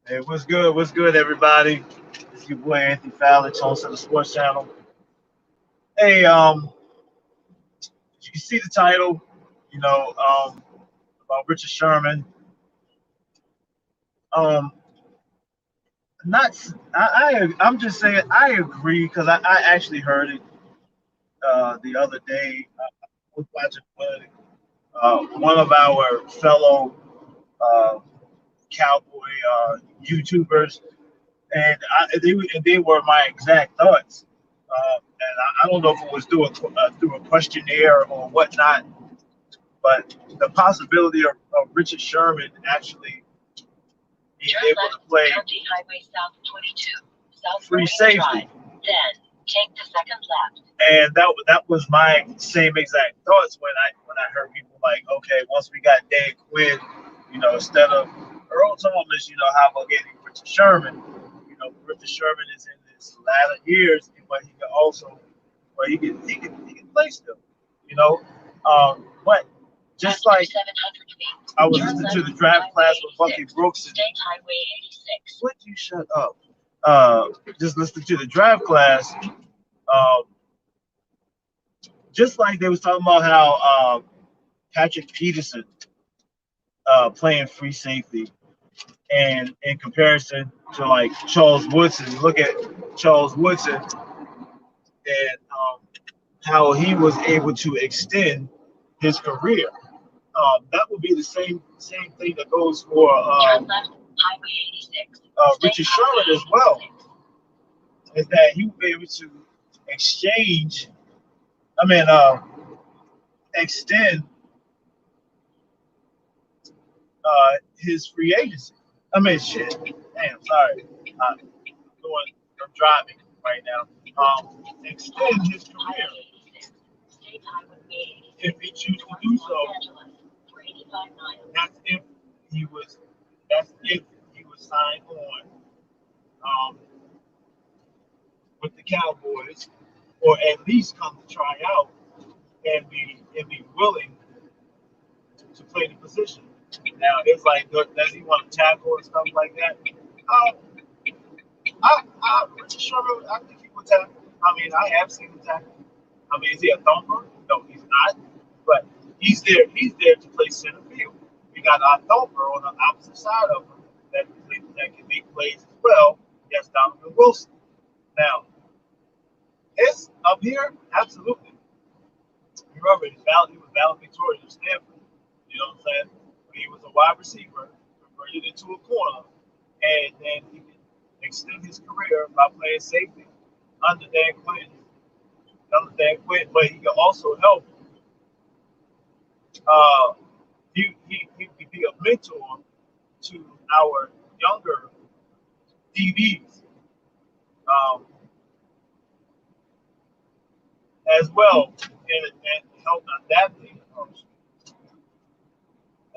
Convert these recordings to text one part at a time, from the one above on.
Hey, what's good? What's good, everybody? It's your boy Anthony Fowler, host of the Sports Channel. Hey, you can see the title, you know, about Richard Sherman. Um, not, I'm just saying I agree because I actually heard it the other day. I was watching one of our fellow uh, cowboy YouTubers, and they were my exact thoughts. And I don't know if it was through a questionnaire or whatnot, but the possibility of Richard Sherman actually being able to play County Highway South 22, South free Marine safety, Drive. Then take the second left. and that was my same exact thoughts when I heard people like, okay, once we got Dan Quinn, instead of Earl Thomas, how about getting Richard Sherman? Richard Sherman is in his latter years, but he can also, well, he can play still, you know. But just like 700 feet. I was Turn listening to left the on draft class Highway with Bucky 86, Brooks, and State Highway 86. would you shut up? Just listening to the draft class, um, just like they was talking about how Patrick Peterson playing free safety, and in comparison to like Charles Woodson, look at Charles Woodson and how he was able to extend his career. That would be the same thing that goes for Turn left, Highway 86. Richard Sherman as well. Is that he will be able to exchange, I mean, extend his free agency. I mean, shit. Damn, sorry. I'm driving right now. Extend his career if he chooses to do so. That's if he was. That's if he was signed on um, with the Cowboys, or at least come to try out and be willing to play the position. Now it's like, does he want to tackle and stuff like that? Richard Sherman, I think he would tackle. I mean, I have seen him tackle. I mean, is he a thumper? No, he's not. But he's there. He's there to play center field. We got our thumper on the opposite side of him that can make plays as well. Yes, Donovan Wilson. Now, it's up here, absolutely. Remember, he was valedictorian at Stanford. You know what I'm saying? He was a wide receiver, converted into a corner, and then he can extend his career by playing safety under Dan Quinn. But he can also help. Uh, he can be a mentor to our younger DBs um, as well, and help adapting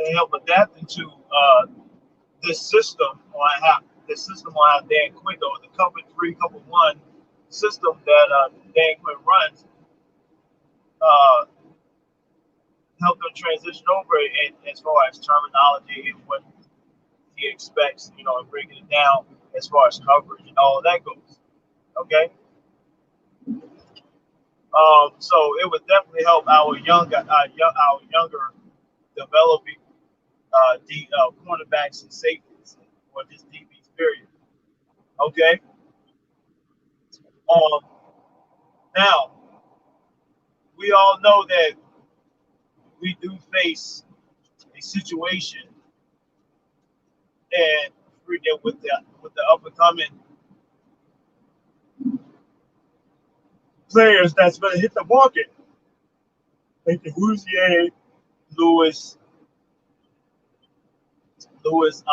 and help adapting to this system on how Dan Quinn, or the cover three, cover one system that Dan Quinn runs, uh, help them transition over and as far as terminology and what he expects, and breaking it down as far as coverage and all of that goes. Okay. So it would definitely help our younger developing cornerbacks and safeties, or just DBs, period. Okay. Um, Now we all know that we do face a situation, and with the up and coming players that's going to hit the market, like the Rousier, Lewis, Lewis,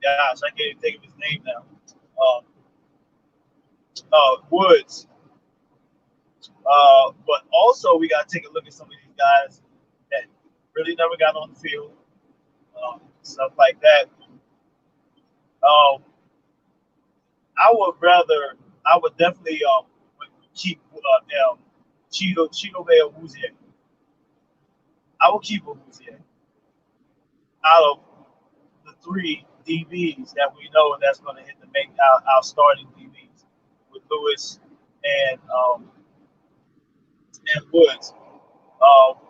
gosh, I can't even think of his name now. Um, Woods. But also we got to take a look at some of these guys that really never got on the field, stuff like that. Um, I would definitely keep Cheeto Bay Awuzie. I will keep Awuzie out of the three DBs that we know that's going to hit the make our starting DBs with Lewis and um, and Woods.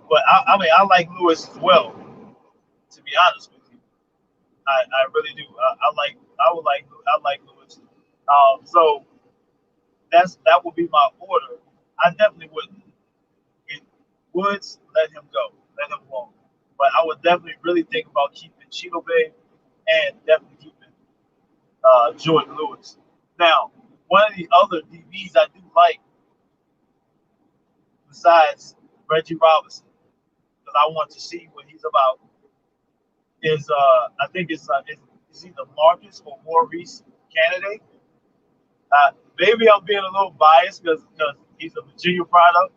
But I mean, I like Lewis as well. To be honest with you, I really do. I like Lewis. So that would be my order. I definitely wouldn't get Woods. Let him go. Let him walk. But I would definitely really think about keeping Cheeto Bay and definitely keeping Jordan Lewis. Now, one of the other DBs I do like besides Reggie Robinson, because I want to see what he's about, is I think it's either Marcus or Maurice candidate. Maybe I'm being a little biased because he's a Virginia product,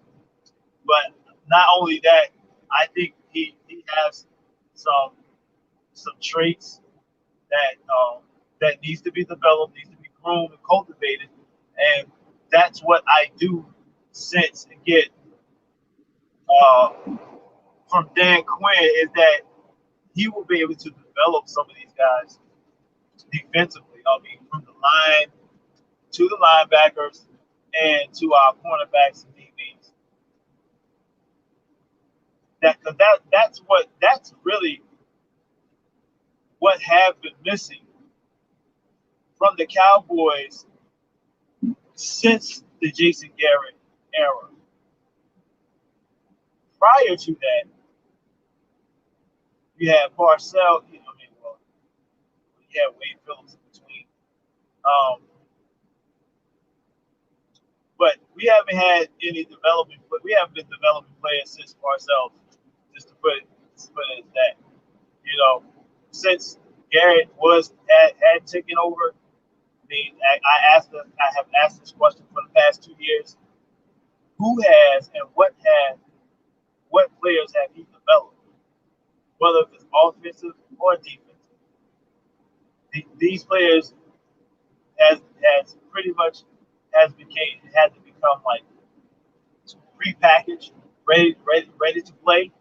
but not only that, I think he has some some traits that needs to be developed, needs to be groomed and cultivated, and that's what I do sense and get uh, from Dan Quinn is that he will be able to develop some of these guys defensively. I mean, from the line to the linebackers and to our cornerbacks and DBs. That's really what have been missing from the Cowboys since the Jason Garrett era. Prior to that, you had Parcell, I mean, well, you had Wade Phillips in between. Um, but we haven't had any development, but we haven't been developing players since Parcell, just to put it as that. You know, since Garrett had taken over, I have asked this question for the past 2 years: who has and what players have he developed, whether it's offensive or defensive? These players has pretty much had to become like prepackaged, ready to play,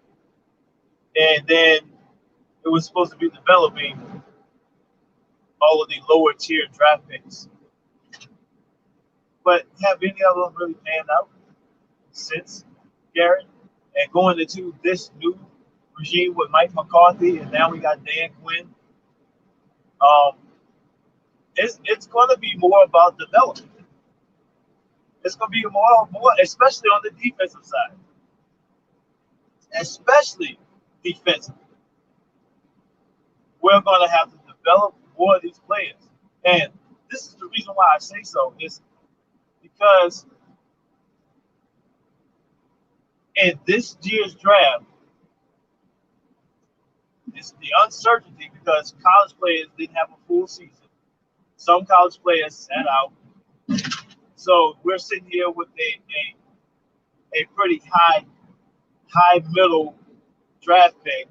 and then it was supposed to be developing all of the lower tier draft picks. But have any of them really panned out since Garrett? And going into this new regime with Mike McCarthy, and now we got Dan Quinn. Um, it's going to be more about development. It's going to be more, especially on the defensive side, especially defensively. We're going to have to develop more of these players, and this is the reason why I say so. Is because in this year's draft, it's the uncertainty because college players didn't have a full season. Some college players sat out. So we're sitting here with a pretty high middle draft pick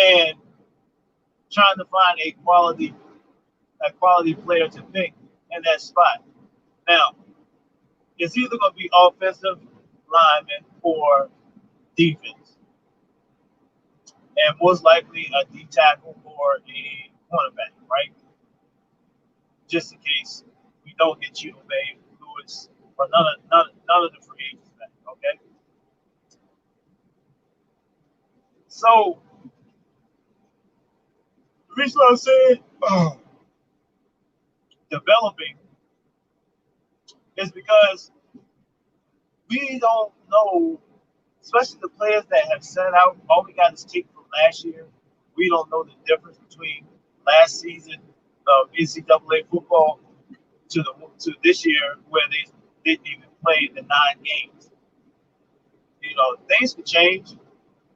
and trying to find a quality player to pick in that spot. Now, it's either going to be offensive lineman or defense, and most likely a D tackle or a cornerback, right? Just in case we don't get Cheeto Bay, Lewis, or none of the free agents back. Okay, so the reason I'm saying developing is because we don't know, especially the players that have set out. All we got is tape from last year. We don't know the difference between last season of NCAA football to this year, where they didn't even play the 9 games. You know, things could change.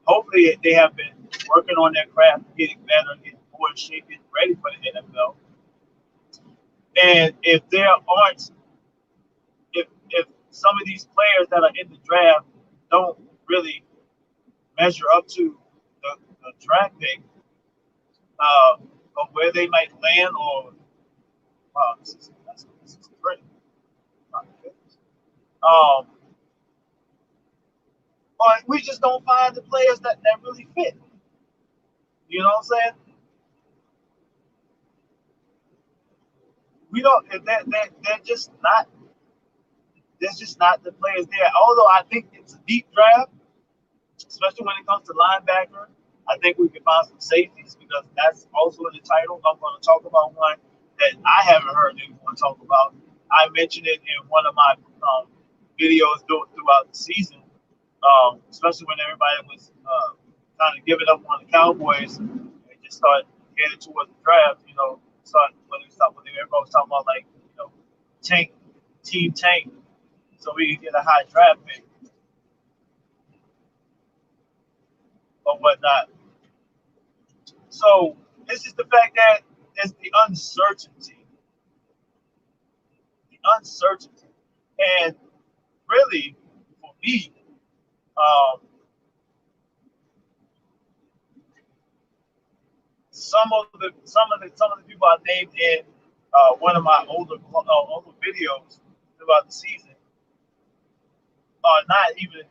Hopefully, they have been working on their craft, getting better, getting more in shape, getting ready for the NFL. And if some of these players that are in the draft don't really measure up to the draft pick, or where they might land, or wow, this is great. Um, or we just don't find the players that really fit. You know what I'm saying? We don't. They're just not. There's just not the players there. Although I think it's a deep draft, especially when it comes to linebacker. I think we can find some safeties because that's also in the title. I'm going to talk about one that I haven't heard anyone talk about. I mentioned it in one of my videos throughout the season, especially when everybody was kind of giving up on the Cowboys and just started heading towards the draft. When everybody was talking about like tank, team tank, so we could get a high draft pick or whatnot. So this is the fact that it's the uncertainty, and really for me, um, some of the people I named in one of my older videos throughout the season are not even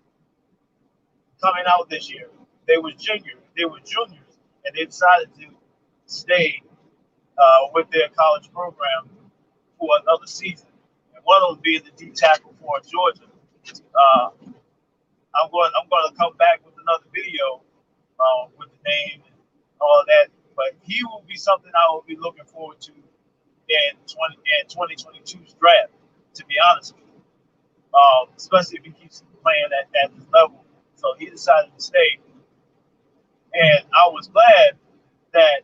coming out this year. They were juniors, and they decided to stay with their college program for another season. And one of them being the D tackle for Georgia. Uh, I'm going to come back with another video with the name and all that. But he will be something I will be looking forward to in 2022's draft. To be honest with you, especially if he keeps playing at this level. So he decided to stay, and I was glad that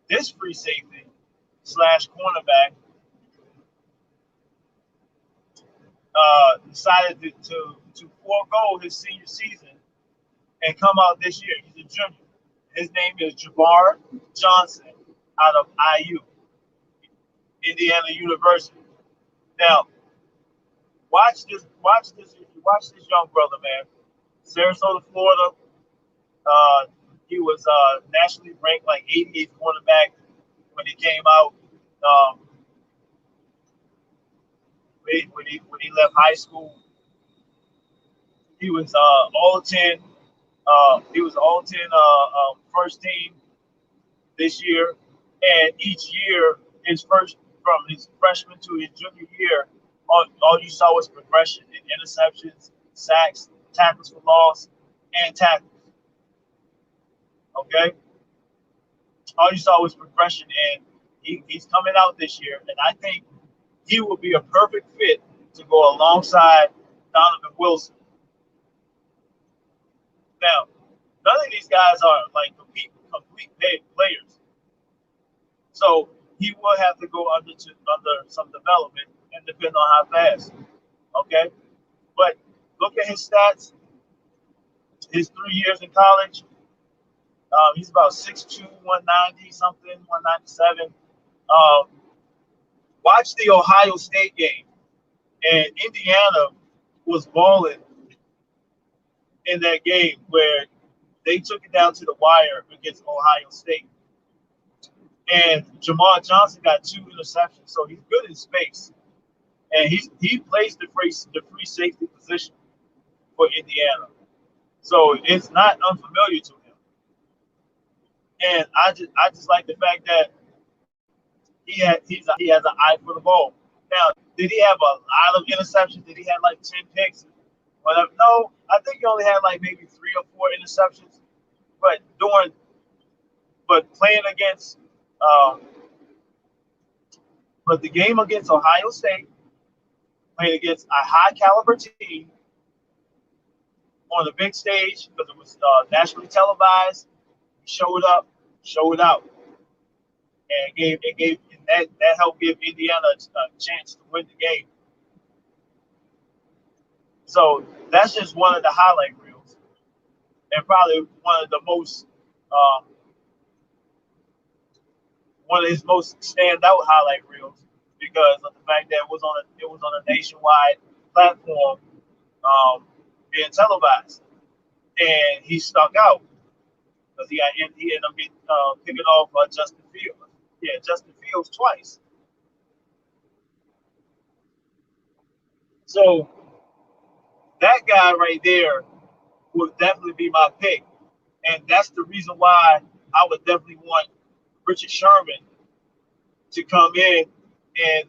this free safety slash cornerback decided to forego his senior season and come out this year. He's a junior. His name is Jamar Johnson out of IU, Indiana University. Now, watch this young brother, man. Sarasota, Florida. Uh, he was nationally ranked like 88th cornerback when he came out. Um, when he left high school, he was all 10. He was all 10 first team this year, and each year, his first from his freshman to his junior year, all you saw was progression in interceptions, sacks, tackles for loss, and tackles. Okay, all you saw was progression, and he's coming out this year, and I think he will be a perfect fit to go alongside Donovan Wilson. Now, none of these guys are like complete players. So he will have to go under some development and depend on how fast. Okay, but look at his stats. His 3 years in college, he's about 6'2", 190 something, 197. Um, watch the Ohio State game, and Indiana was balling in that game where they took it down to the wire against Ohio State. And Jamar Johnson got 2 interceptions, so he's good in space. And he plays the free safety position for Indiana, so it's not unfamiliar to him. And I just like the fact that he has an eye for the ball. Now, did he have a lot of interceptions? Did he have like 10 picks? Whatever. No, I think he only had like maybe 3 or 4 interceptions. But playing against, um, but the game against Ohio State, playing against a high caliber team on the big stage because it was nationally televised. He showed out, and gave that helped give Indiana a chance to win the game. So that's just one of the highlight reels, and probably um, one of his most standout highlight reels because of the fact that it was on a nationwide platform, um, being televised, and he stuck out because he ended up getting picking off Justin Fields. Yeah, Justin Fields twice. So that guy right there would definitely be my pick And that's the reason why I would definitely want Richard Sherman to come in, and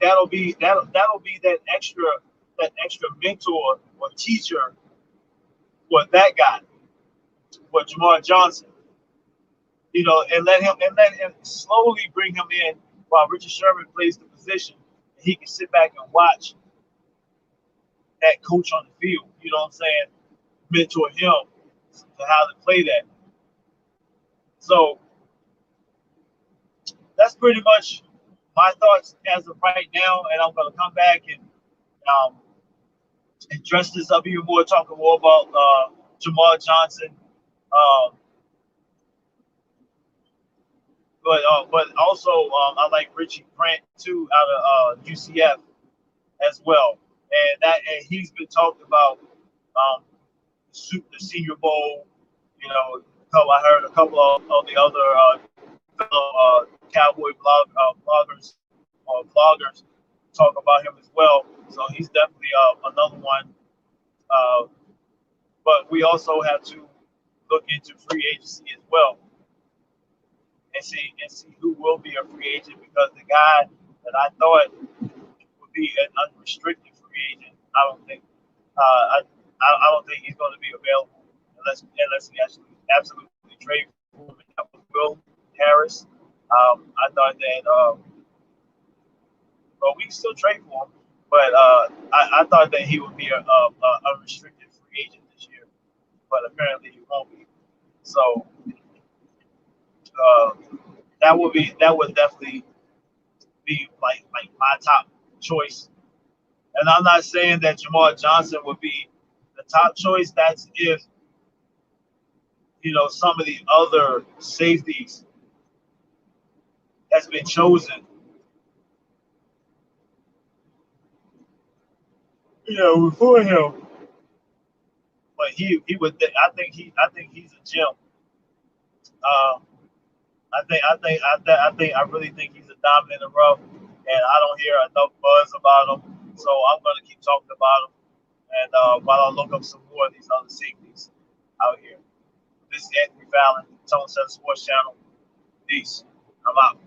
that'll be that extra mentor or teacher for that guy, for Jamar Johnson, and let him slowly bring him in while Richard Sherman plays the position. And he can sit back and watch that coach on the field. You know what I'm saying? Mentor him to how to play that. So that's pretty much my thoughts as of right now, and I'm going to come back um, and dress this up even more, talking more about Jamar Johnson, um, but also I like Richie Grant too out of UCF as well, and he's been talked about the Senior Bowl. I heard a couple of the other fellow Cowboy bloggers or vloggers talk about him as well. So he's definitely another one. Uh, but we also have to look into free agency as well and see who will be a free agent, because the guy that I thought would be an unrestricted free agent, I don't think I don't think he's going to be available unless he actually absolutely trade for him. And that was Will Harris. I thought that well, we can still trade for him, but I thought that he would be a restricted free agent this year, but apparently he won't be. So uh, that would definitely be like my top choice. And I'm not saying that Jamar Johnson would be the top choice. That's if some of the other safeties has been chosen. Before him, but he would. I think he's a gem. Uh, I really think he's a diamond in the rough, and I don't hear enough buzz about him. So I'm gonna keep talking about him, and while I look up some more of these other safeties out here. This is Anthony Fallon, Tone 7 Sports Channel. Peace. I'm out.